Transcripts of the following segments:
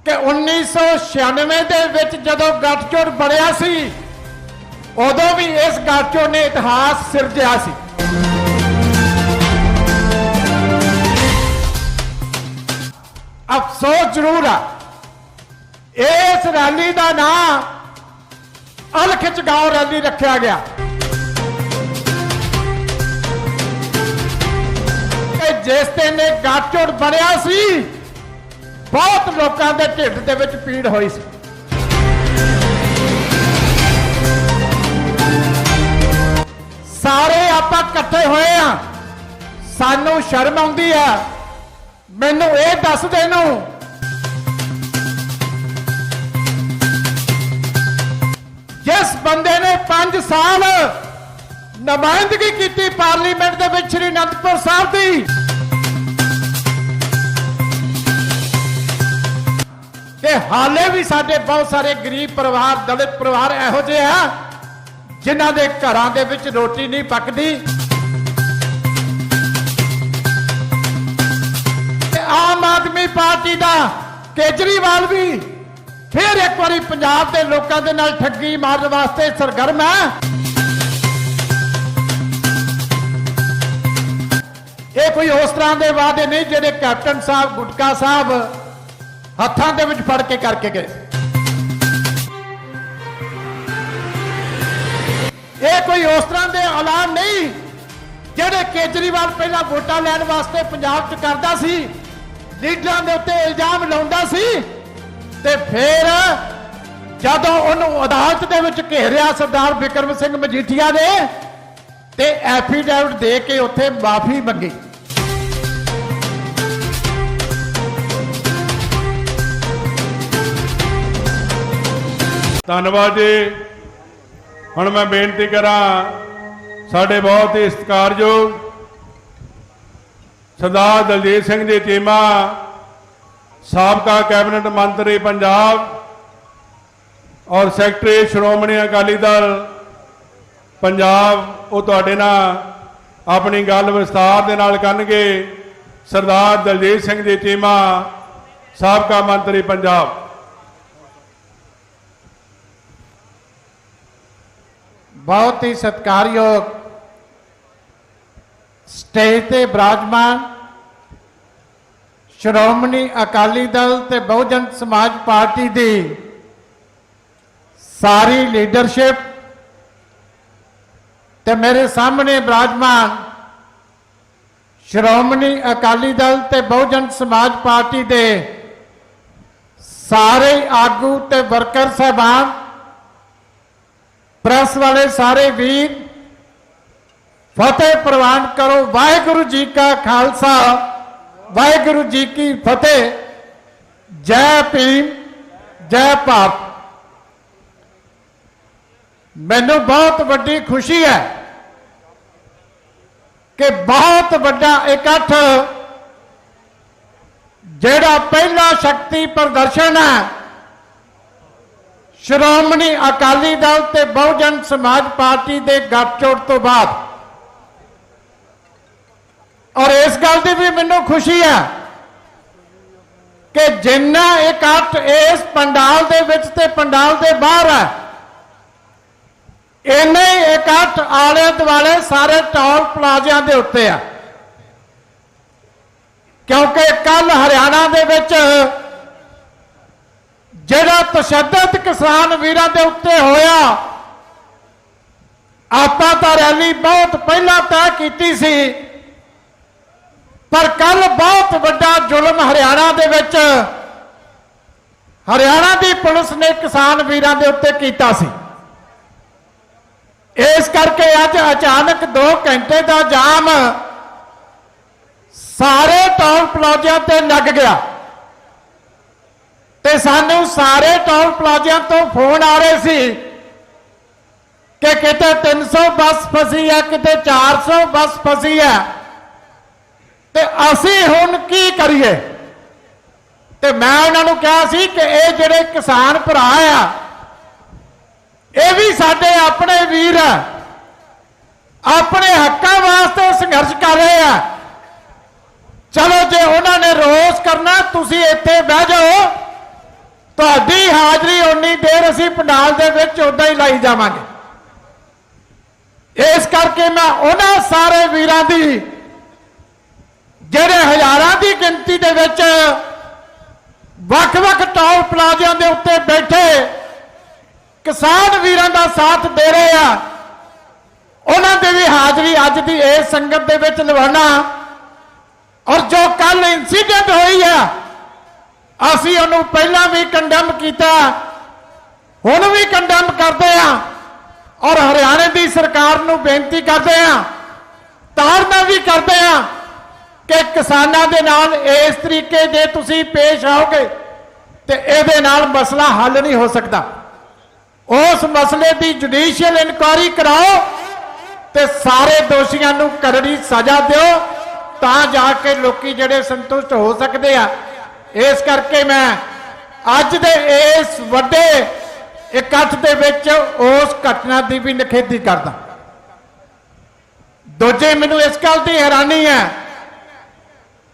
कि 1996 ਦੇ ਵਿੱਚ ਜਦੋਂ ਗੱਠਜੋੜ ਬਣਿਆ ਸੀ ਉਦੋਂ ਵੀ ਇਸ ਗੱਠਜੋੜ ਨੇ ਇਤਿਹਾਸ ਸਿਰਜਿਆ ਸੀ। अफसोस जरूर है इस रैली का नाम अलखिच गांव रैली रखा गया। जिस दिन गाठजोड़ बनया सी बहुत लोगों के ढिड दे विच पीड़ हुई सी। सारे आपां इकट्ठे होए आ, सानू शर्म आउंदी है। मैनू ये दस दे नू जिस बंदे ने 5 साल नुमाइंदगी की पार्लीमेंट दे विच श्री अनंदपुर साहब दी, कि हाले भी साडे बहुत सारे गरीब परिवार दलित परिवार इहो जिहे हैं जिन्हां दे घरां दे विच रोटी नहीं पकदी। आम आदमी पार्टी का केजरीवाल भी फिर एक बार पंजाब के लोगों के नाल ठगी मारने वास्ते सरगर्म है। ये कोई उस तरह के वादे नहीं जिहड़े कैप्टन साहब गुटका साहब हत्थां दे विच फड़ के करके गए। ये कोई उस तरह के ऐलान नहीं जिहड़े केजरीवाल पहला वोटां लैण वास्ते पंजाब च करदा सी, लीडरां दे उत्ते इल्जाम लाउंदा सी ते फिर जदों उन्होंने अदालत दे विच घेरिया सरदार बिक्रम सिंह मजीठिया ने ते एफीडेविट दे के उत्थे माफी मंगी। धन्यवाद जी। हुण मैं बेनती करा साडे बहुत ही सत्कारयोग सरदार दलजीत सिंह जी चीमा साबका कैबिनेट मंत्री पंजाब और सैकटरी श्रोमणी अकाली दल पंजाब वो तुहाडे नाल अपनी गल विस्तार दे नाल करनगे। सरदार दलजीत सिंह जी चीमा साबका मंत्री पंजाब। बहुत ही सत्कारयोग स्टेज ते विराजमान श्रोमणी अकाली दल ते बहुजन समाज पार्टी दी सारी लीडरशिप ते मेरे सामने विराजमान श्रोमणी अकाली दल ते बहुजन समाज पार्टी दे सारे आगू ते वर्कर साहबान, प्रेस वाले सारे वीर, फतेह प्रवान करो। वाहिगुरु जी का खालसा वाहिगुरु जी की फतेह। जय भीम जय भारत। मैनू बहुत बड़ी खुशी है कि बहुत बड़ा इकट्ठ जेड़ा पहला शक्ति प्रदर्शन है श्रोमणी अकाली दल ते बहुजन समाज पार्टी दे गठजोड़ तो बाद, और इस गल की भी मैनू खुशी है कि जिन्ना इकट्ठ इस पंडाल दे विच ते पंडाल दे बाहर है, इन्ने इकट्ठ आले दुआले सारे टोल प्लाजियां दे उत्ते है। क्योंकि कल हरियाणा दे विच जिहड़ा तशद्दद किसान वीरां दे उत्ते होया, आपां तां रैली बहुत पहला तय कीती सी, पर कल बहुत बड़ा जुल्म हरियाणा दे विच हरियाणा दी पुलिस ने किसान वीरां दे उत्ते कीता सी। इस करके अज अचानक 2 घंटे का जाम सारे टोल प्लाजिया ते लग गया ते सानू सारे टोल प्लाजिया तो फोन आ रहे सी कि किते 300 बस फसी है, किते 400 बस फसी है, ते असी हुण की करिए। ते मैं उन्होंने कहा सी कि ये जिहड़े किसान भरा आ ये भी साडे अपने वीर है, अपने हकों वास्ते संघर्ष कर रहे हैं। चलो जे उन्होंने रोस करना तुसी इत्थे बह जाओ, ਤੁਹਾਡੀ ਹਾਜ਼ਰੀ ਉਨੀ ਦੇਰ ਅਸੀਂ ਪੰਡਾਲ ਦੇ ਵਿੱਚ ਉਦਾਂ ਹੀ ਲਾਈ ਜਾਵਾਂਗੇ। ਇਸ ਕਰਕੇ ਮੈਂ ਉਹਨਾਂ ਸਾਰੇ ਵੀਰਾਂ ਦੀ ਜਿਹੜੇ ਹਜ਼ਾਰਾਂ ਦੀ ਗਿਣਤੀ ਦੇ ਵਿੱਚ ਵੱਖ-ਵੱਖ ਟੋਲ ਪਲਾਜ਼ਿਆਂ ਦੇ ਉੱਤੇ ਬੈਠੇ ਕਿਸਾਨ ਵੀਰਾਂ ਦਾ ਸਾਥ ਦੇ ਰਹੇ ਆ, ਉਹਨਾਂ ਦੀ ਵੀ ਹਾਜ਼ਰੀ ਅੱਜ ਦੀ ਇਸ ਸੰਗਤ ਦੇ ਵਿੱਚ ਲਵਾਉਣਾ। ਔਰ ਜੋ ਕੱਲ ਇਨਸੀਡੈਂਟ ਹੋਈ ਆ, ਅਸੀਂ ਉਹਨੂੰ ਪਹਿਲਾਂ ਵੀ ਕੰਡੈਮ ਕੀਤਾ, ਹੁਣ ਵੀ ਕੰਡੈਮ ਕਰਦੇ ਆ ਔਰ ਹਰਿਆਣੇ ਦੀ ਸਰਕਾਰ ਨੂੰ ਬੇਨਤੀ ਕਰਦੇ ਆ, ਤਾੜਨਾ ਵੀ ਕਰਦੇ ਆ ਕਿ ਕਿਸਾਨਾਂ ਦੇ ਨਾਲ ਇਸ ਤਰੀਕੇ ਜੇ ਤੁਸੀਂ ਪੇਸ਼ ਆਓਗੇ ਤੇ ਇਹਦੇ ਨਾਲ ਮਸਲਾ ਹੱਲ ਨਹੀਂ ਹੋ ਸਕਦਾ। ਉਸ ਮਸਲੇ ਦੀ ਜੁਡੀਸ਼ੀਅਲ ਇਨਕੁਆਇਰੀ ਕਰਾਓ ਤੇ ਸਾਰੇ ਦੋਸ਼ੀਆਂ ਨੂੰ ਕਰੜੀ ਸਜ਼ਾ ਦਿਓ, ਤਾਂ ਜਾ ਕੇ ਲੋਕੀ ਜਿਹੜੇ ਸੰਤੁਸ਼ਟ ਹੋ ਸਕਦੇ ਆ। ਇਸ ਕਰਕੇ ਮੈਂ ਅੱਜ ਦੇ ਇਸ ਵੱਡੇ ਇਕੱਠ ਦੇ ਵਿੱਚ ਉਸ ਘਟਨਾ ਦੀ ਵੀ ਨਿਖੇਧੀ ਕਰਦਾ। ਦੂਜੇ ਮੈਨੂੰ ਇਸ ਗੱਲ ਦੀ ਹੈਰਾਨੀ ਹੈ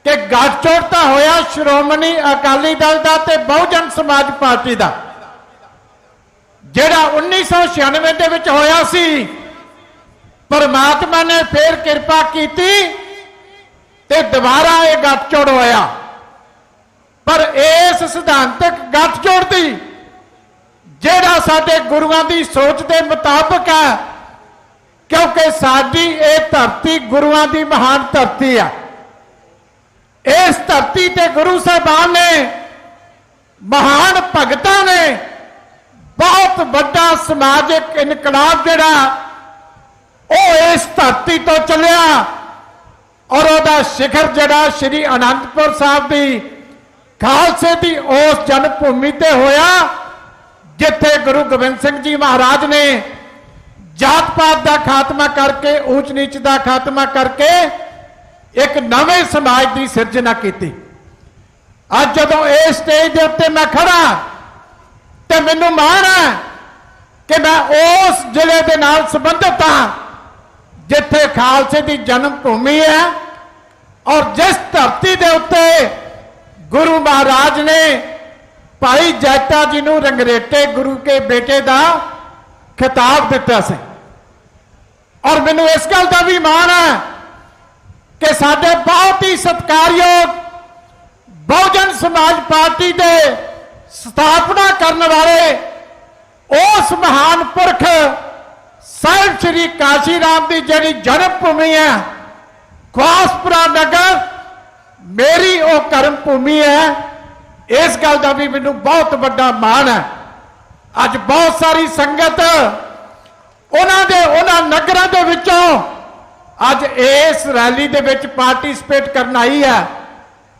ਕਿ ਗੱਠਜੋੜ ਤਾਂ ਹੋਇਆ ਸ਼੍ਰੋਮਣੀ ਅਕਾਲੀ ਦਲ ਦਾ ਤੇ ਬਹੁਜਨ ਸਮਾਜ ਪਾਰਟੀ ਦਾ, ਜਿਹੜਾ 1996 ਦੇ ਵਿੱਚ ਹੋਇਆ ਸੀ। ਪਰਮਾਤਮਾ ਨੇ ਫੇਰ ਕਿਰਪਾ ਕੀਤੀ ਤੇ ਦੁਬਾਰਾ ਇਹ ਗੱਠਜੋੜ ਹੋਇਆ। ਪਰ ਇਸ ਸਿਧਾਂਤਕ ਗੱਠਜੋੜ ਦੀ ਜਿਹੜਾ ਸਾਡੇ ਗੁਰੂਆਂ ਦੀ ਸੋਚ ਦੇ ਮੁਤਾਬਕ ਹੈ, ਕਿਉਂਕਿ ਸਾਡੀ ਇਹ ਧਰਤੀ ਗੁਰੂਆਂ ਦੀ ਮਹਾਨ ਧਰਤੀ ਆ। ਇਸ ਧਰਤੀ ਤੇ ਗੁਰੂ ਸਾਹਿਬਾਨ ਨੇ, ਮਹਾਨ ਭਗਤਾਂ ਨੇ ਬਹੁਤ ਵੱਡਾ ਸਮਾਜਿਕ ਇਨਕਲਾਬ ਜਿਹੜਾ ਉਹ ਇਸ ਧਰਤੀ ਤੋਂ ਚੱਲਿਆ ਔਰ ਉਹਦਾ ਸਿਖਰ ਜਿਹੜਾ ਸ਼੍ਰੀ ਅਨੰਦਪੁਰ ਸਾਹਿਬ ਦੀ ਖਾਲਸੇ ਦੀ ਉਸ ਜਨਮ ਭੂਮੀ ਤੇ ਹੋਇਆ, ਜਿੱਥੇ ਗੁਰੂ ਗੋਬਿੰਦ ਸਿੰਘ ਜੀ ਮਹਾਰਾਜ ਨੇ ਜਾਤ ਪਾਤ ਦਾ ਖਾਤਮਾ ਕਰਕੇ, ਊਚ ਨੀਚ ਦਾ ਖਾਤਮਾ ਕਰਕੇ ਇੱਕ ਨਵੇਂ ਸਮਾਜ ਦੀ ਸਿਰਜਣਾ ਕੀਤੀ। ਅੱਜ ਜਦੋਂ ਇਸ ਸਟੇਜ ਦੇ ਉੱਤੇ ਮੈਂ ਖੜਾ ਤੇ ਮੈਨੂੰ ਮਾਣ ਹੈ ਕਿ ਮੈਂ ਉਸ ਜ਼ਿਲ੍ਹੇ ਦੇ ਨਾਲ ਸੰਬੰਧਿਤ ਹਾਂ ਜਿੱਥੇ ਖਾਲਸੇ ਦੀ ਜਨਮ ਭੂਮੀ ਹੈ ਔਰ ਜਿਸ ਧਰਤੀ ਦੇ ਉੱਤੇ ਗੁਰੂ ਮਹਾਰਾਜ ਨੇ ਭਾਈ ਜੈਤਾ ਜੀ ਨੂੰ ਰੰਗਰੇਟੇ ਗੁਰੂ ਕੇ ਬੇਟੇ ਦਾ ਖਿਤਾਬ ਦਿੱਤਾ ਸੀ। ਔਰ ਮੈਨੂੰ ਇਸ ਗੱਲ ਦਾ ਵੀ ਮਾਣ ਹੈ ਕਿ ਸਾਡੇ ਬਹੁਤ ਹੀ ਸਤਿਕਾਰਯੋਗ ਬਹੁਜਨ ਸਮਾਜ ਪਾਰਟੀ ਦੇ ਸਥਾਪਨਾ ਕਰਨ ਵਾਲੇ ਉਸ ਮਹਾਨ ਪੁਰਖ ਸਾਹਿਬ ਸ੍ਰੀ ਕਾਸ਼ੀ ਰਾਮ ਦੀ ਜਿਹੜੀ ਜਨਮ ਭੂਮੀ ਹੈ, ਖਵਾਸਪੁਰਾ ਨਗਰ, ਮੇਰੀ ਉਹ ਕਰਮ ਭੂਮੀ ਹੈ। ਇਸ ਗੱਲ ਦਾ ਵੀ ਮੈਨੂੰ ਬਹੁਤ ਵੱਡਾ ਮਾਣ ਹੈ। ਅੱਜ ਬਹੁਤ ਸਾਰੀ ਸੰਗਤ ਉਹਨਾਂ ਨਗਰਾਂ ਦੇ ਵਿੱਚੋਂ ਅੱਜ ਇਸ ਰੈਲੀ ਦੇ ਵਿੱਚ ਪਾਰਟਿਸਿਪੇਟ ਕਰਨ ਆਈ ਹੈ।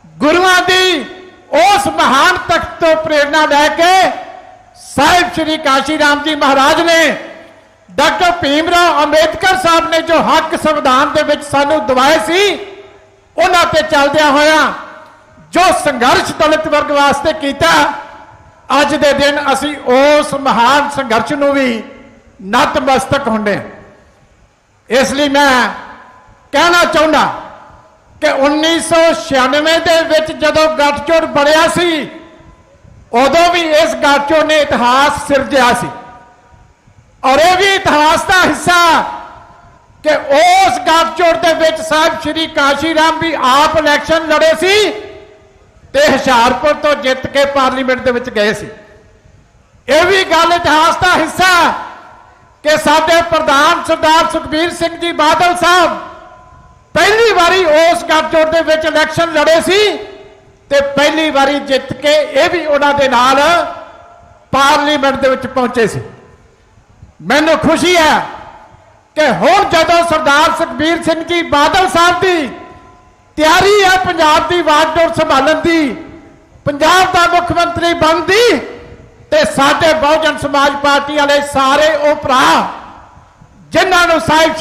ਗੁਰੂਆਂ ਦੀ ਉਸ ਮਹਾਨ ਤਖਤ ਤੋਂ ਪ੍ਰੇਰਣਾ ਲੈ ਕੇ ਸਾਹਿਬ ਸ੍ਰੀ ਕਾਸ਼ੀ ਰਾਮ ਜੀ ਮਹਾਰਾਜ ਨੇ ਡਾਕਟਰ ਭੀਮ ਰਾਓ ਅੰਬੇਦਕਰ ਸਾਹਿਬ ਨੇ ਜੋ ਹੱਕ ਸੰਵਿਧਾਨ ਦੇ ਵਿੱਚ ਸਾਨੂੰ ਦਿਵਾਏ ਸੀ, ਉਹਨਾਂ ਤੇ ਚੱਲਦਿਆਂ ਹੋਇਆ ਜੋ ਸੰਘਰਸ਼ ਦਲਿਤ ਵਰਗ ਵਾਸਤੇ ਕੀਤਾ, ਅੱਜ ਦੇ ਦਿਨ ਅਸੀਂ ਉਸ ਮਹਾਨ ਸੰਘਰਸ਼ ਨੂੰ ਵੀ ਨਤਮਸਤਕ ਹੁੰਦੇ ਹਾਂ। ਇਸ ਲਈ ਮੈਂ ਕਹਿਣਾ ਚਾਹੁੰਦਾ ਕਿ 1996 ਦੇ ਵਿੱਚ ਜਦੋਂ ਗੱਠਜੋੜ ਬਣਿਆ ਸੀ, ਉਦੋਂ ਵੀ ਇਸ ਗੱਠਜੋੜ ਨੇ ਇਤਿਹਾਸ ਸਿਰਜਿਆ ਸੀ ਔਰ ਇਹ ਵੀ ਇਤਿਹਾਸ ਦਾ ਹਿੱਸਾ ਕਿ ਉਸ ਗੱਠਜੋੜ ਦੇ ਵਿੱਚ ਸਾਹਿਬ ਸ੍ਰੀ ਕਾਸ਼ੀ ਰਾਮ ਵੀ ਆਪ ਇਲੈਕਸ਼ਨ ਲੜੇ ਸੀ ਤੇ ਹੁਸ਼ਿਆਰਪੁਰ ਤੋਂ ਜਿੱਤ ਕੇ ਪਾਰਲੀਮੈਂਟ ਦੇ ਵਿੱਚ ਗਏ ਸੀ। ਇਹ ਵੀ ਗੱਲ ਇਤਿਹਾਸ ਦਾ ਹਿੱਸਾ ਕਿ ਸਾਡੇ ਪ੍ਰਧਾਨ ਸਰਦਾਰ ਸੁਖਬੀਰ ਸਿੰਘ ਜੀ ਬਾਦਲ ਸਾਹਿਬ ਪਹਿਲੀ ਵਾਰੀ ਉਸ ਗੱਠਜੋੜ ਦੇ ਵਿੱਚ ਇਲੈਕਸ਼ਨ ਲੜੇ ਸੀ ਤੇ ਪਹਿਲੀ ਵਾਰੀ ਜਿੱਤ ਕੇ ਇਹ ਵੀ ਉਹਨਾਂ ਦੇ ਨਾਲ ਪਾਰਲੀਮੈਂਟ ਦੇ ਵਿੱਚ ਪਹੁੰਚੇ ਸੀ। ਮੈਨੂੰ ਖੁਸ਼ੀ ਹੈ ਕਿ ਹੁਣ ਜਦੋਂ ਸਰਦਾਰ ਸੁਖਬੀਰ ਸਿੰਘ ਜੀ ਬਾਦਲ ਸਾਹਿਬ ਦੀ ਤਿਆਰੀ ਹੈ ਪੰਜਾਬ ਦੀ ਵਾਗਡੋਰ ਸੰਭਾਲਣ ਦੀ, ਪੰਜਾਬ ਦਾ ਮੁੱਖ ਮੰਤਰੀ ਬਣਨ ਦੀ, ਤੇ ਸਾਡੇ ਬਹੁਜਨ ਸਮਾਜ ਪਾਰਟੀ ਵਾਲੇ ਸਾਰੇ ਉਹ ਭਰਾ ਜਿਨ੍ਹਾਂ ਨੂੰ ਸਾਹਿਬ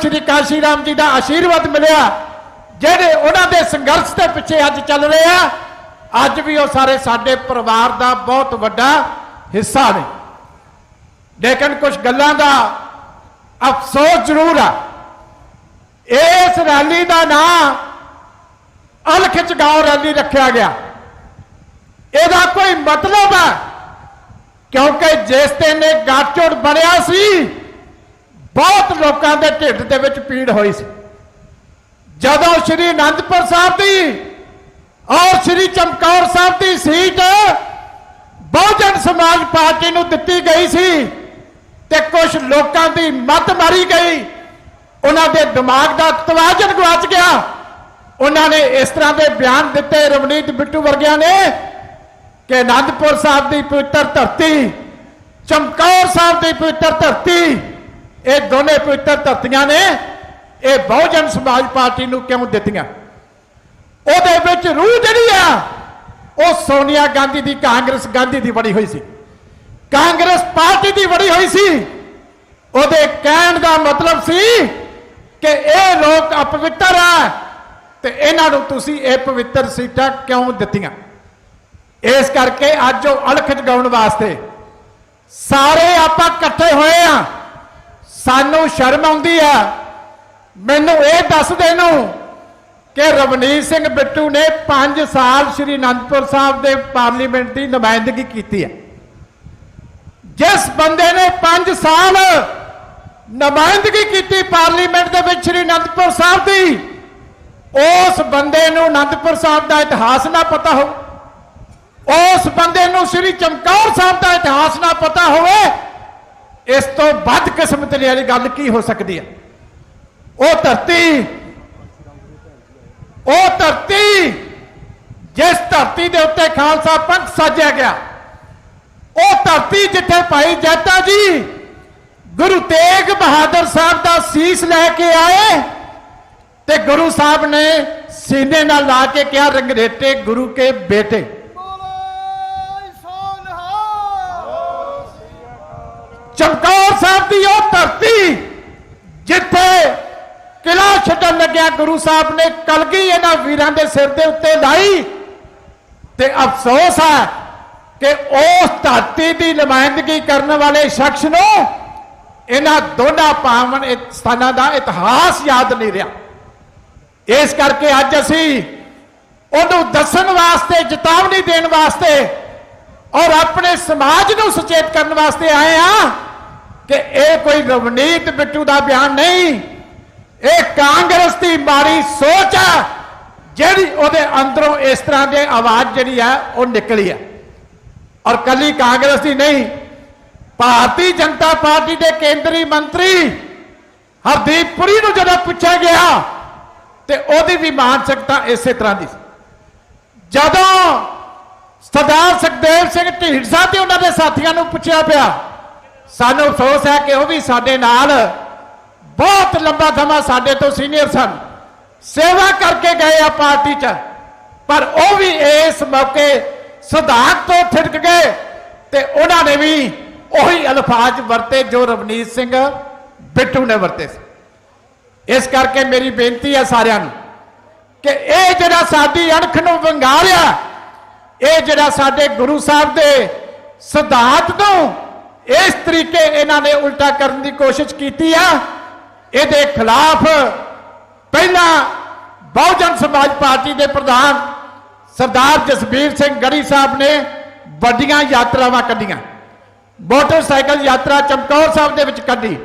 ਸ੍ਰੀ ਕਾਸ਼ੀ ਰਾਮ ਜੀ ਦਾ ਆਸ਼ੀਰਵਾਦ ਮਿਲਿਆ, ਜਿਹੜੇ ਉਹਨਾਂ ਦੇ ਸੰਘਰਸ਼ ਦੇ ਪਿੱਛੇ ਅੱਜ ਚੱਲ ਰਹੇ ਆ, ਅੱਜ ਵੀ ਉਹ ਸਾਰੇ ਸਾਡੇ ਪਰਿਵਾਰ ਦਾ ਬਹੁਤ ਵੱਡਾ ਹਿੱਸਾ ਨੇ। ਲੇਕਿਨ ਕੁਝ ਗੱਲਾਂ ਦਾ ਅਫਸੋਸ ਜ਼ਰੂਰ ਆ। ਇਸ ਰੈਲੀ ਦਾ ਨਾਮ ਅਲਖ ਚਗਾਓ ਰੈਲੀ ਰੱਖਿਆ ਗਿਆ। ਇਹਦਾ ਕੋਈ मतलब है, क्योंकि जिस दिन ये गाठजोड़ बनया सी बहुत लोगों के ढिड दे विच पीड़ हुई सी। जदों श्री आनंदपुर साहब की और श्री चमकौर साहब की सीट बहुजन समाज पार्टी नूं दित्ती गई सी ते कुछ लोगों की मत मारी गई, उन्होंने दिमाग का तवाजन गवाच गया। उन्होंने इस तरह के बयान दिते रवनीत बिट्टू वर्गिया ने कि आनंदपुर साहब की पवित्र धरती, चमकौर साहब की पवित्र धरती, ये दोनों पवित्र धरतियां ने ये बहुजन समाज पार्टी नूं क्यों दित्तियां? उहदे विच रूह जिहड़ी आ वो सोनिया गांधी की कांग्रेस गांधी की बड़ी हुई सी, कांग्रेस पार्टी की बड़ी हुई सी। उहदे कहण दा मतलब सी कि ये लोग अपवित्र है ते इन्हां नूं तुसीं ये पवित्र सीटां क्यों दित्तियां? इस करके अज अलख जगाउण वास्ते सारे आपां इकट्ठे होए आ। सानू शर्म आउंदी आ। मैनू ये दस देनू कि रवनीत सिंह बिट्टू ने 5 साल श्री आनंदपुर साहब के पार्लीमेंट की नुमाइंदगी की है। जिस बंदे ने 5 साल नुमाइंदगी की पार्लीमेंट के विच श्री आनंदपुर साहब की, उस बंदे नूं आनंदपुर साहब का इतिहास ना पता हो, उस बंदे नूं श्री चमकौर साहब का इतिहास ना पता होवे, इस तो बदकिस्मती वाली गल की हो सकती है? वो धरती जिस धरती के उत्ते खालसा पंथ साजिया गया, वो धरती जिथे भाई जैता जी गुरु तेग बहादुर साहब का शीश लैके आए ते गुरु साहब ने सीने नाल ला के क्या रंगरेटे गुरु के बेटे। चमकौर साहब की वो धरती जिथे किला छड्डण लग्या गुरु साहब ने कलगी इन्हां वीरां दे सिर दे उत्ते लाई, ते अफसोस है कि उस धरती की नुमाइंदगी करने वाले शख्स नूं इन्हां दोनों पावन स्थानों का इतिहास याद नहीं रहा। इस करके अज असीं उहनूं दस्सण वास्ते, चेतावनी देण वास्ते और अपने समाज नूं सचेत करने वास्ते आए हैं कि यह कोई रवनीत बिट्टू का बयान नहीं, ये कांग्रेस की माड़ी सोच है जिहड़ी उहदे अंदरों इस तरह की आवाज जिहड़ी है वो निकली है। और कली कांग्रेस की नहीं, भारतीय जनता पार्टी के केंद्रीय मंत्री हरदीप पुरी नूं जदों पूछा गया तो उहदी भी मानसिकता इस तरह की। जदों सरदार सुखदेव सिंह ढींडसा ते उन्हां दे साथियां नूं पूछा पिया, सानू अफसोस है कि वह भी साडे नाल बहुत लंबा समा साडे तो सीनियर सन, सेवा करके गए आ पार्टी च, पर वह भी इस मौके सिद्धांत तो थिरक गए ते उन्होंने भी वही अल्फाज वरते जो रवनीत सिंह बिट्टू ने वरते। इस करके मेरी बेनती है सारिਆਂ ਨੂੰ कि यह जिहड़ा साडी अणख नूं वंगारिया, यह जिहड़ा साडे गुरु साहब दे सिद्धांत नूं इस तरीके इन्होंने उल्टा करने की कोशिश की है, ये खिलाफ पहला बहुजन समाज पार्टी के प्रधान सरदार जसबीर सिंह गढ़ी साहब ने बड़ियां यात्रावां कढ़ियां। मोटरसाइकिल यात्रा चमकौर साहब दे विच कढ़ी,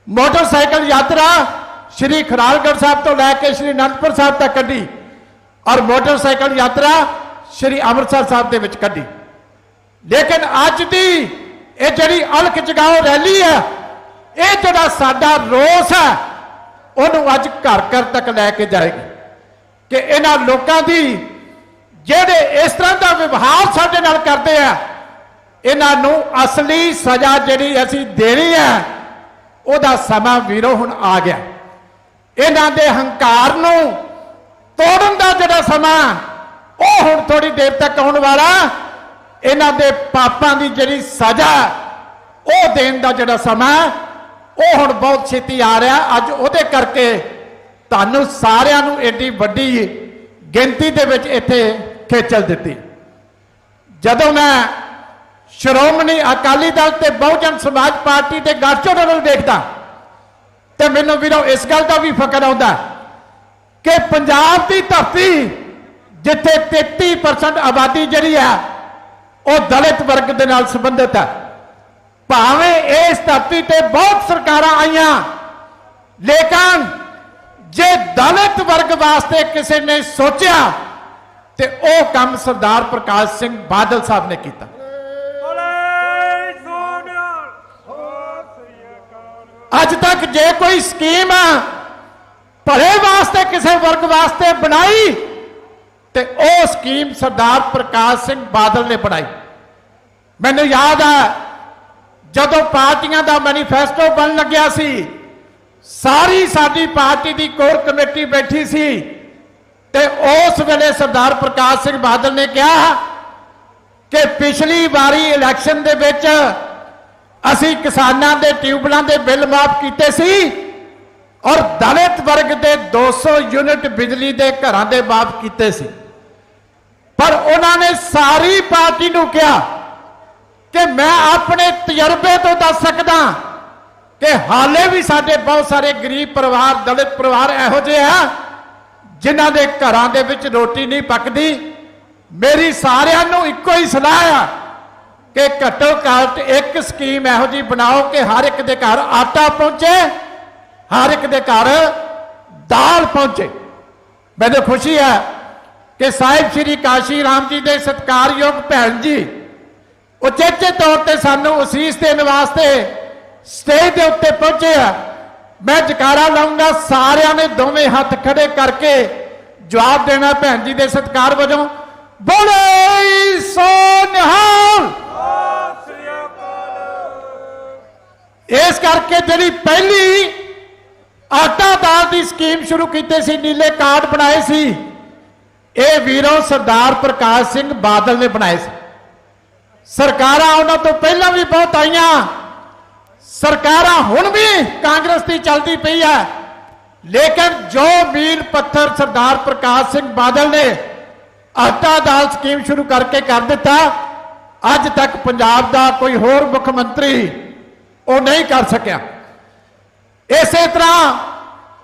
मोटरसाइकिल यात्रा श्री खरालगढ़ साहब तो लैके श्री आनंदपुर साहब तक कढ़ी और मोटरसाइकिल यात्रा श्री अमृतसर साहब दे विच कढ़ी। लेकिन अज दी ये जिहड़ी अलख जगाओ रैली है, ये जिहड़ा साडा रोस है उन्होंने अज घर घर तक लैके जाएगी कि इन्हां लोकां दी जिहड़े इस तरह का व्यवहार साडे नाल करदे आ, इन्हां नूं असली सजा जिहड़ी असीं देनी है उहदा समा वीरो हुण आ गया। इन्हां दे हंकार नूं तोड़न दा जिहड़ा समा वो हुण थोड़ी देर तक आउण वाला, इन्हां दे पापां दी जिहड़ी सजा वो देण दा जिहड़ा समा वो हुण बहुत छेती आ रहा। अज उहदे करके तुहानूं सारिआं नूं एडी वड्डी गिनती दे विच इत्थे खेचल दित्ती। जदों मैं श्रोमणी अकाली दल ते बहुजन समाज पार्टी के गठजोड़ नूं देखदा तो मैनूं वीरों इस गल का भी फकर आउंदा कि पंजाब की धरती जिथे 33% आबादी जिहड़ी है ਉਹ ਦਲਿਤ ਵਰਗ ਦੇ ਨਾਲ ਸੰਬੰਧਿਤ ਹੈ। ਭਾਵੇਂ ਇਸ ਧਰਤੀ ਤੇ ਬਹੁਤ ਸਰਕਾਰਾਂ ਆਈਆਂ, ਲੇਕਿਨ ਜੇ ਦਲਿਤ ਵਰਗ ਵਾਸਤੇ ਕਿਸੇ ਨੇ ਸੋਚਿਆ ਤੇ ਉਹ ਕੰਮ ਸਰਦਾਰ ਪ੍ਰਕਾਸ਼ ਸਿੰਘ ਬਾਦਲ ਸਾਹਿਬ ਨੇ ਕੀਤਾ। ਅੱਜ ਤੱਕ ਜੇ ਕੋਈ ਸਕੀਮ ਭਲੇ ਵਾਸਤੇ ਕਿਸੇ ਵਰਗ ਵਾਸਤੇ ਬਣਾਈ ਤੇ ਉਹ ਸਕੀਮ ਸਰਦਾਰ ਪ੍ਰਕਾਸ਼ ਸਿੰਘ ਬਾਦਲ ਨੇ ਬਣਾਈ। ਮੈਨੂੰ ਯਾਦ ਹੈ ਜਦੋਂ ਪਾਰਟੀਆਂ ਦਾ ਮੈਨੀਫੈਸਟੋ ਬਣਨ ਲੱਗਿਆ ਸੀ, ਸਾਰੀ ਸਾਡੀ ਪਾਰਟੀ ਦੀ ਕੋਰ ਕਮੇਟੀ ਬੈਠੀ ਸੀ ਤੇ ਉਸ ਵੇਲੇ ਸਰਦਾਰ ਪ੍ਰਕਾਸ਼ ਸਿੰਘ ਬਾਦਲ ਨੇ ਕਿਹਾ ਕਿ ਪਿਛਲੀ ਵਾਰੀ ਇਲੈਕਸ਼ਨ ਦੇ ਵਿੱਚ ਅਸੀਂ ਕਿਸਾਨਾਂ ਦੇ ਟਿਊਬਲਾਂ ਦੇ ਬਿੱਲ ਮਾਫ ਕੀਤੇ ਸੀ ਔਰ ਦਲਿਤ ਵਰਗ ਦੇ 200 ਯੂਨਿਟ ਬਿਜਲੀ ਦੇ ਘਰਾਂ ਦੇ ਮਾਫ ਕੀਤੇ ਸੀ। ਪਰ ਉਹਨਾਂ ਨੇ ਸਾਰੀ ਪਾਰਟੀ ਨੂੰ ਕਿਹਾ ਕਿ ਮੈਂ ਆਪਣੇ ਤਜਰਬੇ ਤੋਂ ਦੱਸ ਸਕਦਾ ਕਿ ਹਾਲੇ ਵੀ ਸਾਡੇ ਬਹੁਤ ਸਾਰੇ ਗਰੀਬ ਪਰਿਵਾਰ, ਦਲਿਤ ਪਰਿਵਾਰ ਇਹੋ ਜਿਹੇ ਆ ਜਿਨ੍ਹਾਂ ਦੇ ਘਰਾਂ ਦੇ ਵਿੱਚ ਰੋਟੀ ਨਹੀਂ ਪੱਕਦੀ। ਮੇਰੀ ਸਾਰਿਆਂ ਨੂੰ ਇੱਕੋ ਹੀ ਸਲਾਹ ਆ ਕਿ ਘੱਟੋ ਘੱਟ ਇੱਕ ਸਕੀਮ ਇਹੋ ਜਿਹੀ ਬਣਾਓ ਕਿ ਹਰ ਇੱਕ ਦੇ ਘਰ ਆਟਾ ਪਹੁੰਚੇ, ਹਰ ਇੱਕ ਦੇ ਘਰ ਦਾਲ ਪਹੁੰਚੇ। ਮੈਨੂੰ ਖੁਸ਼ੀ ਹੈ ਕਿ ਸਾਹਿਬ ਸ਼੍ਰੀ ਕਾਸ਼ੀ ਰਾਮ ਜੀ ਦੇ ਸਤਿਕਾਰਯੋਗ ਭੈਣ ਜੀ ਉਚੇਚੇ ਤੌਰ ਤੇ ਸਾਨੂੰ ਅਸੀਸ ਦੇਣ ਵਾਸਤੇ ਸਟੇਜ ਦੇ ਉੱਤੇ ਪਹੁੰਚੇ ਆ। ਮੈਂ ਜਕਾਰਾ ਲਾਉਂਗਾ, ਸਾਰਿਆਂ ਨੇ ਦੋਵੇਂ ਹੱਥ ਖੜੇ ਕਰਕੇ ਜਵਾਬ ਦੇਣਾ ਭੈਣ ਜੀ ਦੇ ਸਤਿਕਾਰ ਵਜੋਂ। ਬੋਲੇ ਸੋ ਨਿਹਾਲ। ਇਸ ਕਰਕੇ ਜਿਹੜੀ ਪਹਿਲੀ ਆਟਾ ਦਾਲ ਦੀ ਸਕੀਮ ਸ਼ੁਰੂ ਕੀਤੀ ਸੀ, ਨੀਲੇ ਕਾਰਡ ਬਣਾਏ ਸੀ, ਇਹ ਵੀਰੋ ਸਰਦਾਰ ਪ੍ਰਕਾਸ਼ ਸਿੰਘ ਬਾਦਲ ਨੇ ਬਣਾਏ ਸੀ। ਸਰਕਾਰਾਂ ਉਹਨਾਂ ਤੋਂ ਪਹਿਲਾਂ ਵੀ ਬਹੁਤ ਆਈਆਂ, ਸਰਕਾਰਾਂ ਹੁਣ ਵੀ ਕਾਂਗਰਸ ਦੀ ਚੱਲਦੀ ਪਈ ਹੈ, ਲੇਕਿਨ ਜੋ ਮੀਲ ਪੱਥਰ ਸਰਦਾਰ ਪ੍ਰਕਾਸ਼ ਸਿੰਘ ਬਾਦਲ ਨੇ ਆਟਾ ਦਾਲ ਸਕੀਮ ਸ਼ੁਰੂ ਕਰਕੇ ਕਰ ਦਿੱਤਾ, ਅੱਜ ਤੱਕ ਪੰਜਾਬ ਦਾ ਕੋਈ ਹੋਰ ਮੁੱਖ ਮੰਤਰੀ ਉਹ ਨਹੀਂ ਕਰ ਸਕਿਆ। ਇਸੇ ਤਰ੍ਹਾਂ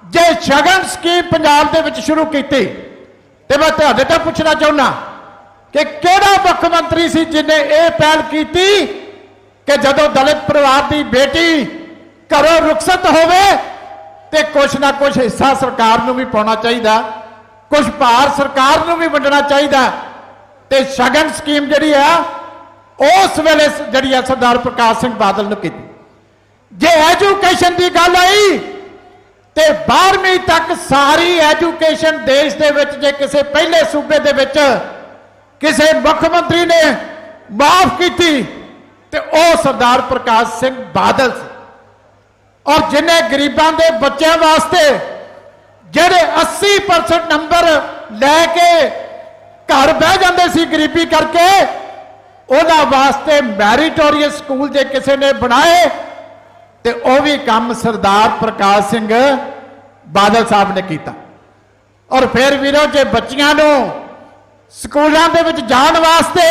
ਜੇ ਸ਼ਗਨ ਸਕੀਮ ਪੰਜਾਬ ਦੇ ਵਿੱਚ ਸ਼ੁਰੂ ਕੀਤੀ ਤੇ ਮੈਂ ਤੁਹਾਡੇ ਤੋਂ ਪੁੱਛਣਾ ਚਾਹੁੰਦਾ ਕਿ ਕਿਹੜਾ ਮੁੱਖ ਮੰਤਰੀ ਸੀ ਜਿਹਨੇ ਇਹ ਪਹਿਲ ਕੀਤੀ ਕਿ ਜਦੋਂ ਦਲਿਤ ਪਰਿਵਾਰ ਦੀ ਬੇਟੀ ਘਰੋਂ ਰੁਖਸਤ ਹੋਵੇ ਤੇ ਕੁਛ ਨਾ ਕੁਛ ਹਿੱਸਾ ਸਰਕਾਰ ਨੂੰ ਵੀ ਪਾਉਣਾ ਚਾਹੀਦਾ, ਕੁਛ ਭਾਰ ਸਰਕਾਰ ਨੂੰ ਵੀ ਵੰਡਣਾ ਚਾਹੀਦਾ। ਤੇ ਸ਼ਗਨ ਸਕੀਮ ਜਿਹੜੀ ਆ ਉਸ ਵੇਲੇ ਜਿਹੜੀ ਆ ਸਰਦਾਰ ਪ੍ਰਕਾਸ਼ ਸਿੰਘ ਬਾਦਲ ਨੇ ਕੀਤੀ। ਜੇ ਐਜੂਕੇਸ਼ਨ ਦੀ ਗੱਲ ਆਈ ਤੇ 12ਵੀਂ ਤੱਕ ਸਾਰੀ ਐਜੂਕੇਸ਼ਨ ਦੇਸ਼ ਦੇ ਵਿੱਚ ਜੇ ਕਿਸੇ ਪਹਿਲੇ ਸੂਬੇ ਦੇ ਵਿੱਚ ਕਿਸੇ ਮੁੱਖ ਮੰਤਰੀ ਨੇ ਮਾਫ ਕੀਤੀ ਤੇ ਉਹ ਸਰਦਾਰ ਪ੍ਰਕਾਸ਼ ਸਿੰਘ ਬਾਦਲ ਸੀ। ਔਰ ਜਿਨੇ ਗਰੀਬਾਂ ਦੇ ਬੱਚਿਆਂ ਵਾਸਤੇ ਜਿਹੜੇ 80% ਨੰਬਰ ਲੈ ਕੇ ਘਰ ਬਹਿ ਜਾਂਦੇ ਸੀ ਗਰੀਬੀ ਕਰਕੇ, ਉਹਨਾਂ ਵਾਸਤੇ ਮੈਰੀਟੋਰੀਅਸ ਸਕੂਲ ਜੇ ਕਿਸੇ ਨੇ ਬਣਾਏ ਤੇ ਉਹ ਵੀ ਕੰਮ ਸਰਦਾਰ ਪ੍ਰਕਾਸ਼ ਸਿੰਘ ਬਾਦਲ ਸਾਹਿਬ ਨੇ ਕੀਤਾ। ਔਰ ਫਿਰ ਵੀਰੋ ਜੇ ਬੱਚਿਆਂ ਨੂੰ ਸਕੂਲਾਂ ਦੇ ਵਿੱਚ ਜਾਣ ਵਾਸਤੇ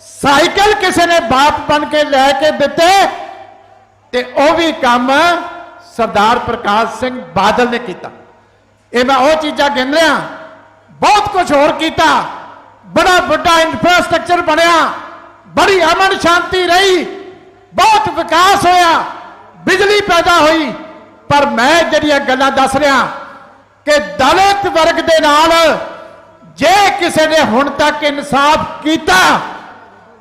ਸਾਈਕਲ ਕਿਸੇ ਨੇ ਬਾਪ ਬਣ ਕੇ ਲੈ ਕੇ ਦਿੱਤੇ ਤੇ ਉਹ ਵੀ ਕੰਮ ਸਰਦਾਰ ਪ੍ਰਕਾਸ਼ ਸਿੰਘ ਬਾਦਲ ਨੇ ਕੀਤਾ। ਇਹ ਮੈਂ ਉਹ ਚੀਜ਼ਾਂ ਗਿਣ ਰਿਹਾ, ਬਹੁਤ ਕੁਝ ਹੋਰ ਕੀਤਾ। ਬੜਾ ਵੱਡਾ ਇਨਫਰਾਸਟ੍ਰਕਚਰ ਬਣਿਆ, ਬੜੀ ਅਮਨ ਸ਼ਾਂਤੀ ਰਹੀ, ਬਹੁਤ ਵਿਕਾਸ ਹੋਇਆ, ਬਿਜਲੀ ਪੈਦਾ ਹੋਈ। ਪਰ ਮੈਂ ਜਿਹੜੀਆਂ ਗੱਲਾਂ ਦੱਸ ਰਿਹਾ ਕਿ ਦਲਿਤ ਵਰਗ ਦੇ ਨਾਲ ਜੇ ਕਿਸੇ ਨੇ ਹੁਣ ਤੱਕ ਇਨਸਾਫ ਕੀਤਾ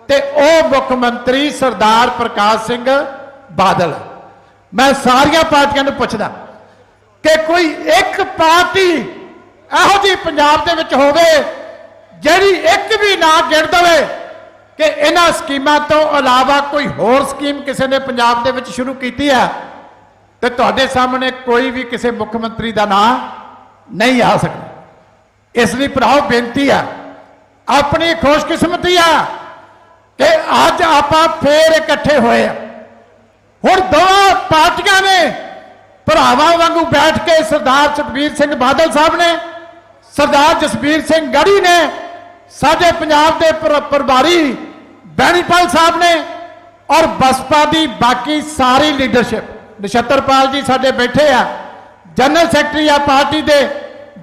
ਤੇ ਉਹ ਮੁੱਖ ਮੰਤਰੀ ਸਰਦਾਰ ਪ੍ਰਕਾਸ਼ ਸਿੰਘ ਬਾਦਲ। ਮੈਂ ਸਾਰੀਆਂ ਪਾਰਟੀਆਂ ਨੂੰ ਪੁੱਛਦਾ ਕਿ ਕੋਈ ਇੱਕ ਪਾਰਟੀ ਇਹੋ ਜਿਹੀ ਪੰਜਾਬ ਦੇ ਵਿੱਚ ਹੋਵੇ ਜਿਹੜੀ ਇੱਕ ਵੀ ਨਾ ਗਿਣ ਦੇਵੇ ਕਿ ਇਹਨਾਂ ਸਕੀਮਾਂ ਤੋਂ ਇਲਾਵਾ ਕੋਈ ਹੋਰ ਸਕੀਮ ਕਿਸੇ ਨੇ ਪੰਜਾਬ ਦੇ ਵਿੱਚ ਸ਼ੁਰੂ ਕੀਤੀ ਹੈ, ਤੇ ਤੁਹਾਡੇ ਸਾਹਮਣੇ ਕੋਈ ਵੀ ਕਿਸੇ ਮੁੱਖ ਮੰਤਰੀ ਦਾ ਨਾਮ ਨਹੀਂ ਆ ਸਕਦਾ। ਇਸ ਲਈ ਭਰਾਓ ਬੇਨਤੀ ਆ, ਆਪਣੀ ਖੁਸ਼ਕਿਸਮਤੀ ਆ ਕਿ ਅੱਜ ਆਪਾਂ ਫੇਰ ਇਕੱਠੇ ਹੋਏ ਆ। ਹੁਣ ਦੋਵਾਂ ਪਾਰਟੀਆਂ ਨੇ ਭਰਾਵਾਂ ਵਾਂਗੂ ਬੈਠ ਕੇ ਸਰਦਾਰ ਸੁਖਬੀਰ ਸਿੰਘ ਬਾਦਲ ਸਾਹਿਬ ਨੇ, ਸਰਦਾਰ ਜਸਬੀਰ ਸਿੰਘ ਗੜ੍ਹੀ ਨੇ, ਸਾਡੇ ਪੰਜਾਬ ਦੇ ਪ੍ਰਭਾਰੀ ਬੈਣੀਪਾਲ ਸਾਹਿਬ ਨੇ ਔਰ ਬਸਪਾ ਦੀ ਬਾਕੀ ਸਾਰੀ ਲੀਡਰਸ਼ਿਪ, ਨਛੱਤਰਪਾਲ ਜੀ ਸਾਡੇ ਬੈਠੇ ਆ, ਜਨਰਲ ਸੈਕਟਰੀ ਆ ਪਾਰਟੀ ਦੇ,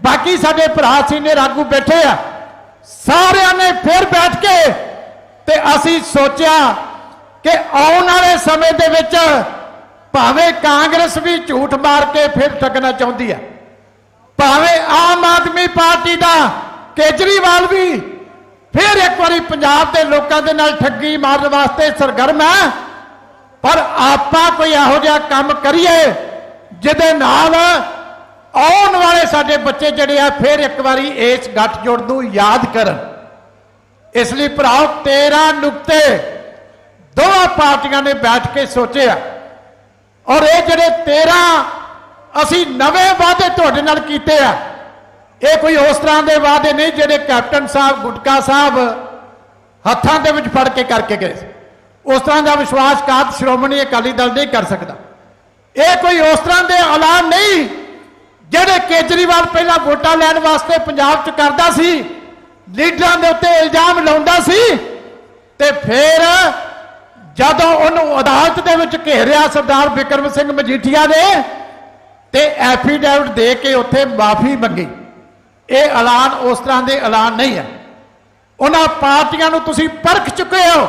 ਬਾਕੀ ਸਾਡੇ ਭਰਾ ਸੀਨੀਅਰ ਆਗੂ ਬੈਠੇ ਆ, ਸਾਰਿਆਂ ਨੇ ਫਿਰ ਬੈਠ ਕੇ ਤੇ ਅਸੀਂ ਸੋਚਿਆ ਕਿ ਆਉਣ ਵਾਲੇ ਸਮੇਂ ਦੇ ਵਿੱਚ ਭਾਵੇਂ ਕਾਂਗਰਸ ਵੀ ਝੂਠ ਮਾਰ ਕੇ ਫਿਰ ਠੱਗਣਾ ਚਾਹੁੰਦੀ ਹੈ, ਭਾਵੇਂ ਆਮ ਆਦਮੀ ਪਾਰਟੀ ਦਾ ਕੇਜਰੀਵਾਲ ਵੀ ਫਿਰ ਇੱਕ ਵਾਰੀ ਪੰਜਾਬ ਦੇ ਲੋਕਾਂ ਦੇ ਨਾਲ ਠੱਗੀ ਮਾਰਨ ਵਾਸਤੇ ਸਰਗਰਮ ਹੈ, ਪਰ ਆਪਾਂ ਕੋਈ ਇਹੋ ਜਿਹਾ ਕੰਮ ਕਰੀਏ ਜਿਹਦੇ ਨਾਲ ਆਉਣ ਵਾਲੇ ਸਾਡੇ ਬੱਚੇ ਜਿਹੜੇ ਆ ਫਿਰ ਇੱਕ ਵਾਰੀ ਇਸ ਗੱਠਜੋੜ ਨੂੰ ਯਾਦ ਕਰਨ। ਇਸ ਲਈ ਭਰਾਓ 13 ਨੁਕਤੇ ਦੋਵਾਂ ਪਾਰਟੀਆਂ ਨੇ ਬੈਠ ਕੇ ਸੋਚੇ ਆ, ਔਰ ਇਹ ਜਿਹੜੇ 13 ਅਸੀਂ ਨਵੇਂ ਵਾਅਦੇ ਤੁਹਾਡੇ ਨਾਲ ਕੀਤੇ ਆ, ਇਹ ਕੋਈ ਉਸ ਤਰ੍ਹਾਂ ਦੇ ਵਾਅਦੇ ਨਹੀਂ ਜਿਹੜੇ ਕੈਪਟਨ ਸਾਹਿਬ ਗੁਟਕਾ ਸਾਹਿਬ ਹੱਥਾਂ ਦੇ ਵਿੱਚ ਫੜ ਕੇ ਕਰਕੇ ਗਏ ਸੀ। ਉਸ ਤਰ੍ਹਾਂ ਦਾ ਵਿਸ਼ਵਾਸਘਾਤ ਸ਼੍ਰੋਮਣੀ ਅਕਾਲੀ ਦਲ ਨਹੀਂ ਕਰ ਸਕਦਾ। ਇਹ ਕੋਈ ਉਸ ਤਰ੍ਹਾਂ ਦੇ ਐਲਾਨ ਨਹੀਂ ਜਿਹੜੇ ਕੇਜਰੀਵਾਲ ਪਹਿਲਾਂ ਵੋਟਾਂ ਲੈਣ ਵਾਸਤੇ ਪੰਜਾਬ 'ਚ ਕਰਦਾ ਸੀ, ਲੀਡਰਾਂ ਦੇ ਉੱਤੇ ਇਲਜ਼ਾਮ ਲਾਉਂਦਾ ਸੀ, ਤੇ ਫਿਰ ਜਦੋਂ ਉਹਨੂੰ ਅਦਾਲਤ ਦੇ ਵਿੱਚ ਘੇਰਿਆ ਸਰਦਾਰ ਬਿਕਰਮ ਸਿੰਘ ਮਜੀਠੀਆ ਨੇ ਤੇ ਐਫੀਡੈਵਿਟ ਦੇ ਕੇ ਉੱਥੇ ਮਾਫੀ ਮੰਗੀ। ਇਹ ਐਲਾਨ ਉਸ ਤਰ੍ਹਾਂ ਦੇ ਐਲਾਨ ਨਹੀਂ ਹੈ। ਉਹਨਾਂ ਪਾਰਟੀਆਂ ਨੂੰ ਤੁਸੀਂ ਪਰਖ ਚੁੱਕੇ ਹੋ।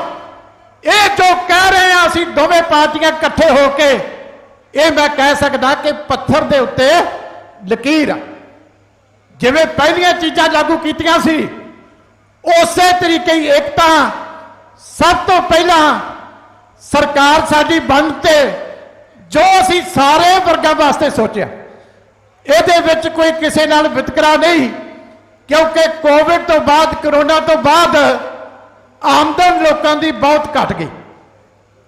ਇਹ ਜੋ ਕਹਿ ਰਹੇ ਆ ਅਸੀਂ ਦੋਵੇਂ ਪਾਰਟੀਆਂ ਇਕੱਠੇ ਹੋ ਕੇ, ਇਹ ਮੈਂ ਕਹਿ ਸਕਦਾ ਕਿ ਪੱਥਰ ਦੇ ਉੱਤੇ ਲਕੀਰ ਆ। ਜਿਵੇਂ ਪਹਿਲੀਆਂ ਚੀਜ਼ਾਂ ਲਾਗੂ ਕੀਤੀਆਂ ਸੀ ਉਸੇ ਤਰੀਕੇ ਹੀ ਇੱਕ ਤਾਂ ਸਭ ਤੋਂ ਪਹਿਲਾਂ ਸਰਕਾਰ ਸਾਡੀ ਬੰਦ ਤੇ ਜੋ ਅਸੀਂ ਸਾਰੇ ਵਰਗਾਂ ਵਾਸਤੇ ਸੋਚਿਆ, ਇਹਦੇ ਵਿੱਚ ਕੋਈ ਕਿਸੇ ਨਾਲ ਵਿਤਕਰਾ ਨਹੀਂ, ਕਿਉਂਕਿ ਕੋਵਿਡ ਤੋਂ ਬਾਅਦ ਕਰੋਨਾ ਤੋਂ ਬਾਅਦ ਆਮਦਨ ਲੋਕਾਂ ਦੀ ਬਹੁਤ ਘਟ ਗਈ।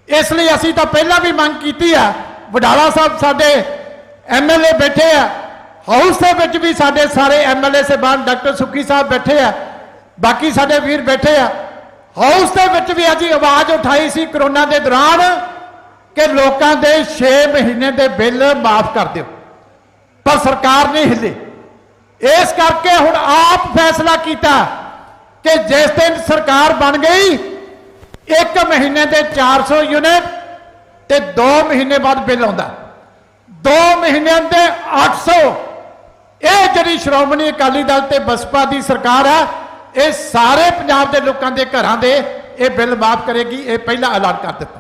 ਇਸ ਲਈ ਅਸੀਂ ਤਾਂ ਪਹਿਲਾਂ ਵੀ ਮੰਗ ਕੀਤੀ ਆ। ਵਡਾਲਾ ਸਾਹਿਬ ਸਾਡੇ ਐਮਐਲਏ ਬੈਠੇ ਆ, ਹਾਊਸ ਦੇ ਵਿੱਚ ਵੀ ਸਾਡੇ ਸਾਰੇ ਐਮਐਲਏ ਸਾਹਿਬਾਨ ਡਾਕਟਰ ਸੁੱਖੀ ਸਾਹਿਬ ਬੈਠੇ ਆ, ਬਾਕੀ ਸਾਡੇ ਵੀਰ ਬੈਠੇ ਆ। ਹਾਊਸ ਦੇ ਵਿੱਚ ਵੀ ਅਸੀਂ ਆਵਾਜ਼ ਉਠਾਈ ਸੀ ਕਰੋਨਾ ਦੇ ਦੌਰਾਨ ਕਿ ਲੋਕਾਂ ਦੇ 6 ਮਹੀਨੇ ਦੇ ਬਿੱਲ ਮਾਫ ਕਰ ਦਿਓ, ਪਰ ਸਰਕਾਰ ਨਹੀਂ ਹਿੱਲੀ। ਇਸ ਕਰਕੇ ਹੁਣ ਆਪ ਫੈਸਲਾ ਕੀਤਾ ਕਿ ਜਿਸ ਦਿਨ ਸਰਕਾਰ ਬਣ ਗਈ 1 ਮਹੀਨੇ ਦੇ 400 ਯੂਨਿਟ ਤੇ 2 ਮਹੀਨੇ ਬਾਅਦ ਬਿੱਲ ਆਉਂਦਾ, 2 ਮਹੀਨਿਆਂ ਦੇ 800। ਇਹ ਜਿਹੜੀ ਸ਼੍ਰੋਮਣੀ ਅਕਾਲੀ ਦਲ ਤੇ ਬਸਪਾ ਦੀ ਸਰਕਾਰ ਹੈ, ਇਹ ਸਾਰੇ ਪੰਜਾਬ ਦੇ ਲੋਕਾਂ ਦੇ ਘਰਾਂ ਦੇ ਇਹ ਬਿੱਲ ਮਾਫ ਕਰੇਗੀ। ਇਹ ਪਹਿਲਾ ਐਲਾਨ ਕਰ ਦਿੱਤਾ।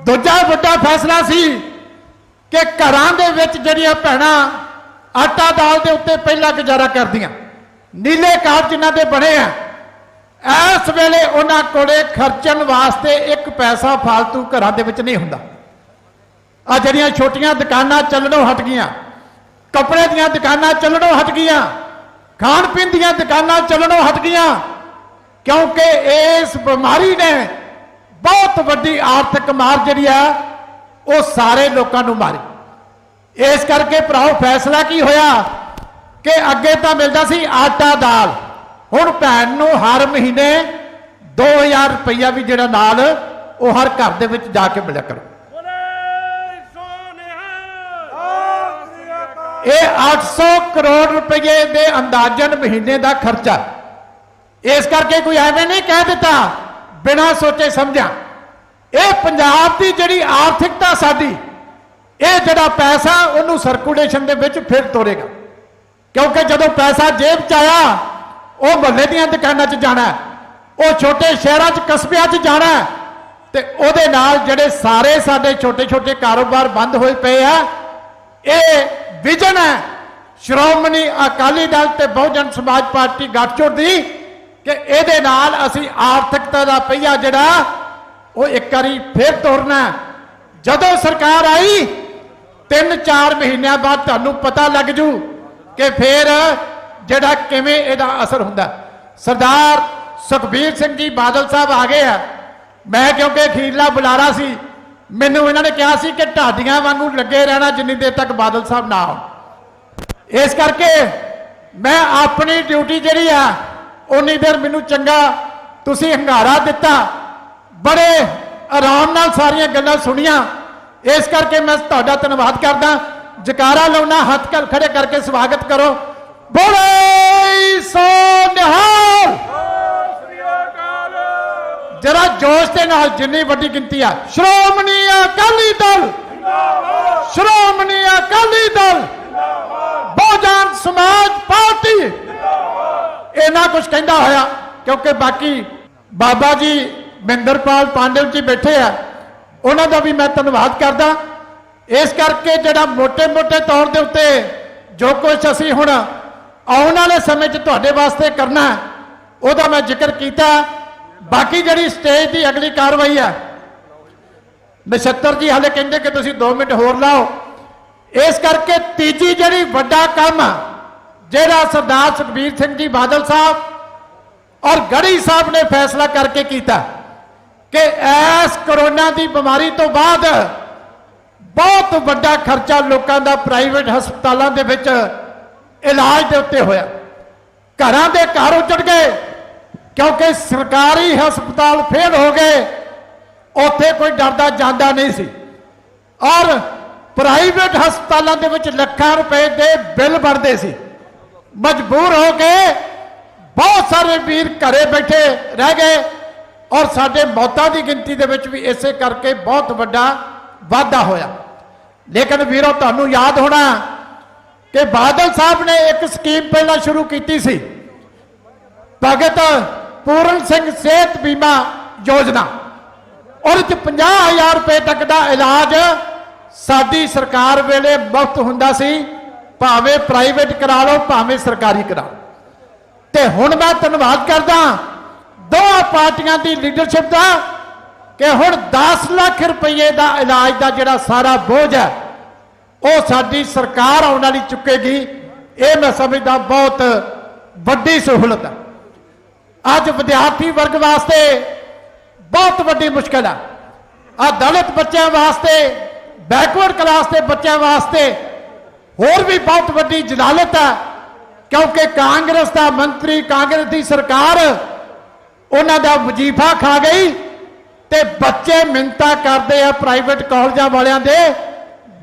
ਦੂਜਾ ਵੱਡਾ ਫੈਸਲਾ ਸੀ ਕਿ ਘਰਾਂ ਦੇ ਵਿੱਚ ਜਿਹੜੀਆਂ ਭੈਣਾਂ ਆਟਾ ਦਾਲ ਦੇ ਉੱਤੇ ਪਹਿਲਾਂ ਗੁਜ਼ਾਰਾ ਕਰਦੀਆਂ, ਨੀਲੇ ਕਾਰਡ ਜਿਨ੍ਹਾਂ ਦੇ ਬਣੇ ਆ, ਇਸ ਵੇਲੇ ਉਹਨਾਂ ਕੋਲੇ ਖਰਚਣ ਵਾਸਤੇ 1 ਪੈਸਾ ਫਾਲਤੂ ਘਰਾਂ ਦੇ ਵਿੱਚ ਨਹੀਂ ਹੁੰਦਾ। ਆ ਜਿਹੜੀਆਂ ਛੋਟੀਆਂ ਦੁਕਾਨਾਂ ਚੱਲਣੋਂ ਹਟ ਗਈਆਂ, ਕੱਪੜੇ ਦੀਆਂ ਦੁਕਾਨਾਂ ਚੱਲਣੋਂ ਹਟ ਗਈਆਂ, ਖਾਣ ਪੀਣ ਦੀਆਂ ਦੁਕਾਨਾਂ ਚੱਲਣੋਂ ਹਟ ਗਈਆਂ, ਕਿਉਂਕਿ ਇਸ ਬਿਮਾਰੀ ਨੇ ਬਹੁਤ ਵੱਡੀ ਆਰਥਿਕ ਮਾਰ ਜਿਹੜੀ ਆ ਉਹ ਸਾਰੇ ਲੋਕਾਂ ਨੂੰ ਮਾਰੀ। ਇਸ ਕਰਕੇ ਭਰਾਓ ਫੈਸਲਾ ਕੀ ਹੋਇਆ ਕਿ ਅੱਗੇ ਤਾਂ ਮਿਲਦਾ ਸੀ ਆਟਾ ਦਾਲ, ਹੁਣ ਭੈਣ ਨੂੰ ਹਰ ਮਹੀਨੇ 2000 ਰੁਪਈਆ ਵੀ ਜਿਹੜਾ ਨਾਲ ਉਹ ਹਰ ਘਰ ਦੇ ਵਿੱਚ ਜਾ ਕੇ ਮਿਲਿਆ ਕਰੋ। ਇਹ 800 ਕਰੋੜ ਰੁਪਏ ਦੇ ਅੰਦਾਜ਼ਨ ਮਹੀਨੇ ਦਾ ਖਰਚਾ। ਇਸ ਕਰਕੇ ਕੋਈ ਐਵੇਂ ਨਹੀਂ ਕਹਿ ਦਿੱਤਾ ਬਿਨਾਂ ਸੋਚੇ ਸਮਝਿਆ। ਇਹ ਪੰਜਾਬ ਦੀ ਜਿਹੜੀ ਆਰਥਿਕਤਾ ਸਾਡੀ, ਇਹ ਜਿਹੜਾ ਪੈਸਾ ਉਹਨੂੰ ਸਰਕੂਲੇਸ਼ਨ ਦੇ ਵਿੱਚ ਫਿਰ ਤੋਰੇਗਾ, ਕਿਉਂਕਿ ਜਦੋਂ ਪੈਸਾ ਜੇਬ 'ਚ ਆਇਆ ਉਹ ਮੁਹੱਲੇ ਦੀਆਂ ਦੁਕਾਨਾਂ 'ਚ ਜਾਣਾ, ਉਹ ਛੋਟੇ ਸ਼ਹਿਰਾਂ 'ਚ ਕਸਬਿਆਂ 'ਚ ਜਾਣਾ, ਤੇ ਉਹਦੇ ਨਾਲ ਜਿਹੜੇ ਸਾਰੇ ਸਾਡੇ ਛੋਟੇ ਛੋਟੇ ਕਾਰੋਬਾਰ ਬੰਦ ਹੋਏ ਪਏ ਆ। ਇਹ ਵਿਜ਼ਨ ਹੈ ਸ਼੍ਰੋਮਣੀ ਅਕਾਲੀ ਦਲ ਤੇ ਬਹੁਜਨ ਸਮਾਜ ਪਾਰਟੀ ਗੱਠਜੋੜ ਦੀ ਕਿ ਇਹਦੇ ਨਾਲ ਅਸੀਂ ਆਰਥਿਕਤਾ ਦਾ ਪਹੀਆ ਜਿਹੜਾ ਉਹ ਇੱਕ ਵਾਰੀ ਫਿਰ ਤੋਰਨਾ। ਜਦੋਂ ਸਰਕਾਰ ਆਈ 3-4 ਮਹੀਨਿਆਂ ਬਾਅਦ ਤੁਹਾਨੂੰ ਪਤਾ ਲੱਗ ਜੂ ਕਿ ਫਿਰ ਜਿਹੜਾ ਕਿਵੇਂ ਇਹਦਾ ਅਸਰ ਹੁੰਦਾ। ਸਰਦਾਰ ਸੁਖਬੀਰ ਸਿੰਘ ਜੀ ਬਾਦਲ ਸਾਹਿਬ ਆ ਗਏ ਆ। ਮੈਂ ਕਿਉਂਕਿ ਅਖੀਰਲਾ ਬੁਲਾਰਾ ਸੀ, ਮੈਨੂੰ ਇਹਨਾਂ ਨੇ ਕਿਹਾ ਸੀ ਕਿ ਢਾਡੀਆਂ ਵਾਂਗੂ ਲੱਗੇ ਰਹਿਣਾ ਜਿੰਨੀ ਦੇਰ ਤੱਕ ਬਾਦਲ ਸਾਹਿਬ ਨਾ ਆਉਣ। ਇਸ ਕਰਕੇ ਮੈਂ ਆਪਣੀ ਡਿਊਟੀ ਜਿਹੜੀ ਆ ਉਨੀ ਦੇਰ ਮੈਨੂੰ ਚੰਗਾ ਤੁਸੀਂ ਹੰਗਾਰਾ ਦਿੱਤਾ, ਬੜੇ ਆਰਾਮ ਨਾਲ ਸਾਰੀਆਂ ਗੱਲਾਂ ਸੁਣੀਆਂ। ਇਸ ਕਰਕੇ ਮੈਂ ਤੁਹਾਡਾ ਧੰਨਵਾਦ ਕਰਦਾ। ਜਕਾਰਾ ਲਾਉਣਾ, ਹੱਥ ਖੜੇ ਕਰਕੇ ਸਵਾਗਤ ਕਰੋ। ਬੋਲੇ ਸੋ ਨਿਹਾਲ। जरा जोश के नाल जिन्नी वड्डी गिनती है। श्रोमणी अकाली दल, श्रोमणी अकाली दल, बहुजन समाज पार्टी इन्ना कुछ कहता होया, क्योंकि बाकी बाबा जी महेंद्रपाल पांडव जी बैठे आ, उन्होंने भी मैं धन्यवाद करदा। इस करके जिहड़ा मोटे मोटे तौर के उत्ते जो कुछ असीं हुण आउण वाले समय च तुहाडे वास्ते करना उहदा मैं जिक्र किया। बाकी जिहड़ी स्टेज की अगली कार्रवाई है, नछत्तर जी हाले कहते कि तुसीं 2 मिनट होर लाओ। इस करके तीजी जिहड़ी वड्डा काम जिहड़ा सरदार सुखबीर सिंह जी बादल साहब और गढ़ी साहब ने फैसला करके किया कि इस कोरोना की बीमारी तो बाद बहुत वड्डा खर्चा लोगों का प्राइवेट हस्पतालों के विच इलाज के उत्ते होया। घरां दे घर उजड़ गए क्योंकि सरकारी हस्पताल फेल हो गए, उत्थे कोई डरदा जांदा नहीं सी। और प्राइवेट हस्पतालों के विच लाखां रुपए के बिल बनते सी। मजबूर हो के बहुत सारे वीर घरे बैठे रह गए और साडे मौतां की गिनती दे विच भी इसे करके बहुत वड्डा वाधा होया। लेकिन वीरों तुहानूं याद होना कि बादल साहब ने एक स्कीम पहला शुरू की सी, भगत पूरन सिंह सेहत बीमा योजना। और 50,000 रुपए तक का इलाज साडी सरकार वेले मुफ्त हुंदा सी, भावें प्राइवेट करा लो भावें सरकारी करा लो। ते हुण मैं धन्नवाद करदा दोवां पार्टियां की लीडरशिप का कि हुण 10 लाख रुपये का इलाज का जिहड़ा सारा बोझ है वो साडी सरकार आउण वाली चुकेगी। ये मैं समझदा बहुत वड्डी सहूलत है। अज विद्यार्थी वर्ग वास्ते बहुत वड्डी मुश्किल है। आ दलित बच्चों वास्ते, बैकवर्ड क्लास के बच्चों वास्ते होर भी बहुत वड्डी जलालत है, क्योंकि कांग्रेस का मंत्री, कांग्रेस की सरकार उन्हां दा वजीफा खा गई ते बच्चे मिन्नतां करते हैं प्राइवेट कॉलेजां वालियां दे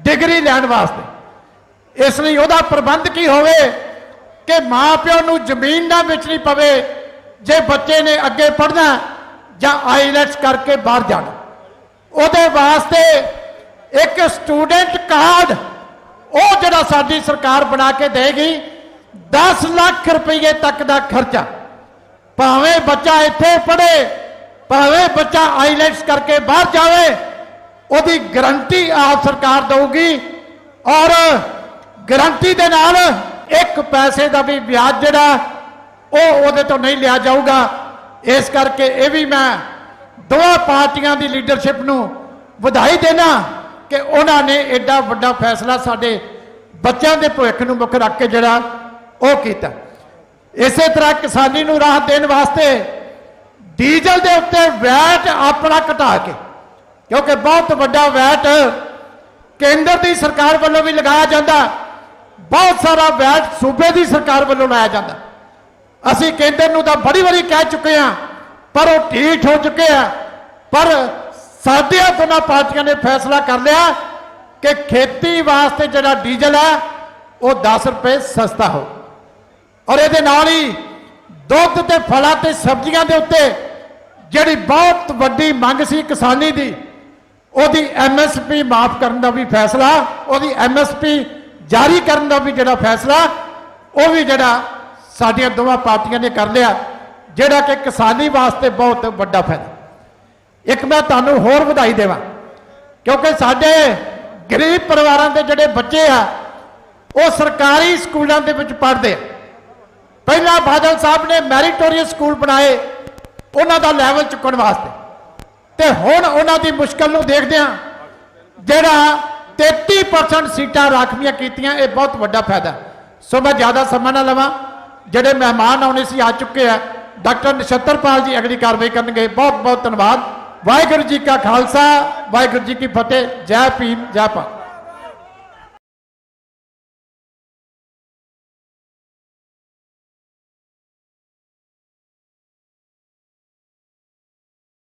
डिग्री लैण वास्ते। इसलिए उहदा प्रबंध की होवे कि माँ प्यो नूं जमीन ना बेचनी पवे जे बच्चे ने अगे पढ़ना या आईलैट्स करके बाहर जाना। उहदे वास्ते एक स्टूडेंट कार्ड वो जिहड़ा साडी सरकार बना के देगी, 10 लाख रुपये तक का खर्चा, भावें बच्चा इत्थे पढ़े भावें बच्चा आईलैट्स करके बाहर जाए, उसकी गारंटी आप सरकार देगी। और गारंटी दे नाल 1 पैसे का भी ब्याज जिहड़ा वो तो नहीं लिया जाऊगा। इस करके ये भी मैं दोवां पार्टियां की लीडरशिप नूं वधाई देना कि उन्होंने एडा वड्डा फैसला साडे बच्चों के भविख नूं मुख रख के जिहड़ा वो कीता। इसे तरह किसानी नूं राहत देने वास्ते डीजल के उत्ते वैट अपना घटा के, क्योंकि बहुत वड्डा वैट केंद्र की सरकार वालों भी लगाया जाता, बहुत सारा वैट सूबे की सरकार वालों लाया जाता। असी केंद्र नूं तां बड़ी बारी कह चुके हैं पर वो ढीठ हो चुके हैं। पर साडियां दोनों पार्टियां ने फैसला कर लिया कि खेती वास्ते जिहड़ा डीजल है वो 10 रुपए सस्ता हो। और ये नाल ही दुध ते फलां ते सब्जियां दे उत्ते जिहड़ी बहुत वड्डी मंग सी किसानी दी, ओदी MSP माफ करने का भी फैसला, ओदी MSP जारी करने का भी जिहड़ा फैसला वो भी जिहड़ा साडियां दोवां पार्टियां ने कर लिया, जिहड़ा कि किसानी वास्ते बहुत वड्डा फायदा। एक मैं तुहानूं होर वधाई देवां क्योंकि साडे गरीब परिवारां दे जिहड़े बच्चे आ वो सरकारी स्कूलों के विच पढ़दे। पहला बादल साहब ने मैरिटोरियस स्कूल बनाए उन्हां दा लैवल चुकण वास्ते, ते हुण उन्हां दी मुश्किल नूं देखदिआं जिहड़ा 33% सीटां राखवीआं कीतीआं, ये बहुत वड्डा फायदा। सो मैं ज़्यादा समा ना लवां, जिहड़े मेहमान आने से आ चुके हैं, डॉक्टर नछत्तरपाल जी अगली कार्रवाई करनगे। बहुत बहुत धन्यवाद। वाहिगुरू जी का खालसा, वाहिगुरू जी की फतेह। जय भीम, जय भारत।